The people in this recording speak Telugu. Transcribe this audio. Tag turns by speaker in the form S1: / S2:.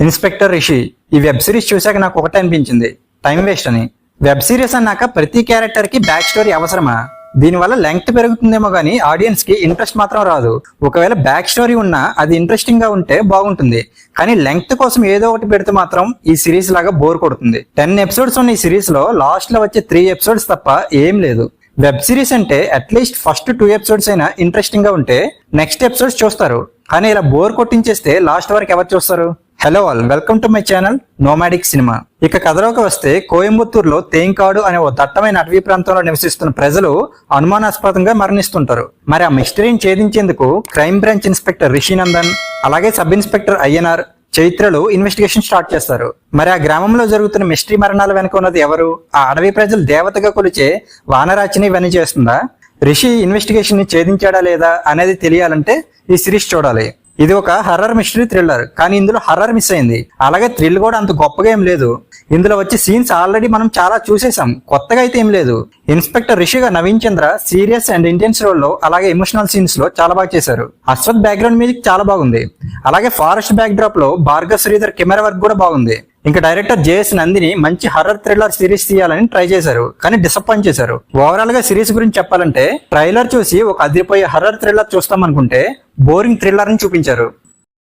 S1: ఇన్స్పెక్టర్ రిషి ఈ వెబ్ సిరీస్ చూశాక నాకు ఒకటే అనిపించింది, టైం వేస్ట్ అని. వెబ్ సిరీస్ అన్నాక ప్రతి క్యారెక్టర్ కి బ్యాక్ స్టోరీ అవసరమా? దీనివల్ల లెంగ్త్ పెరుగుతుందేమో గానీ ఆడియన్స్ కి ఇంట్రెస్ట్ మాత్రం రాదు. ఒకవేళ బ్యాక్ స్టోరీ ఉన్నా అది ఇంట్రెస్టింగ్ గా ఉంటే బాగుంటుంది, కానీ లెంగ్త్ కోసం ఏదో ఒకటి పెడితే మాత్రం ఈ సిరీస్ లాగా బోర్ కొడుతుంది. 10 ఎపిసోడ్స్ ఉన్న ఈ సిరీస్ లో లాస్ట్ లో వచ్చే 3 ఎపిసోడ్స్ తప్ప ఏం లేదు. వెబ్ సిరీస్ అంటే అట్లీస్ట్ ఫస్ట్ 2 ఎపిసోడ్స్ అయినా ఇంట్రెస్టింగ్ గా ఉంటే నెక్స్ట్ ఎపిసోడ్స్ చూస్తారు, కానీ ఇలా బోర్ కొట్టించేస్తే లాస్ట్ వరకు ఎవరు చూస్తారు? Hello all, welcome to my channel nomadic cinema. ఇక కథలోకి వస్తే, కోయంబత్తూరులో తేంకాడు అనే ఓ దట్టమైన అటవీ ప్రాంతంలో నివసిస్తున్న ప్రజలు అనుమానాస్పదంగా మరణిస్తుంటారు. మరి ఆ మిస్టరీని ఛేదించేందుకు క్రైమ్ బ్రాంచ్ ఇన్స్పెక్టర్ రిషినందన్ అలాగే సబ్ ఇన్స్పెక్టర్ అయ్యనార్, చైత్రలు ఇన్వెస్టిగేషన్ స్టార్ట్ చేస్తారు. మరి ఆ గ్రామంలో జరుగుతున్న మిస్టరీ మరణాల వెనుక ఉన్నది ఎవరు? ఆ అడవి ప్రజలు దేవతగా కొలిచే వానరాచిని ఇవన్నీ చేస్తుందా? రిషి ఇన్వెస్టిగేషన్ ని ఛేదించాడా లేదా అనేది తెలియాలంటే ఈ సిరీస్ చూడాలి. ఇది ఒక హర్రర్ మిస్టరీ థ్రిల్లర్, కానీ ఇందులో హర్రర్ మిస్ అయింది. అలాగే థ్రిల్ కూడా అంత గొప్పగా ఏం లేదు. ఇందులో వచ్చే సీన్స్ ఆల్రెడీ మనం చాలా చూసేసాం, కొత్తగా అయితే ఏం లేదు. ఇన్స్పెక్టర్ రిషిగా Naveen Chandra serious and intense role లో అలాగే ఎమోషనల్ సీన్స్ లో చాలా బాగా చేశారు. అశ్వత్ బ్యాక్గ్రౌండ్ మ్యూజిక్ చాలా బాగుంది. అలాగే ఫారెస్ట్ బ్యాక్ డ్రాప్ లో భార్గవ్ శ్రీధర్ కెమెరా వర్క్ కూడా బాగుంది. ఇంకా డైరెక్టర్ జేఎస్ నందిని మంచి హర్రర్ థ్రిల్లర్ సిరీస్ తీయాలని ట్రై చేశారు, కానీ డిసప్పాయింట్ చేశారు. ఓవరాల్ గా సిరీస్ గురించి చెప్పాలంటే, ట్రైలర్ చూసి ఒక అదిరిపోయే హర్రర్ థ్రిల్లర్ చూస్తాం అనుకుంటే బోరింగ్ థ్రిల్లర్ ని చూపించారు.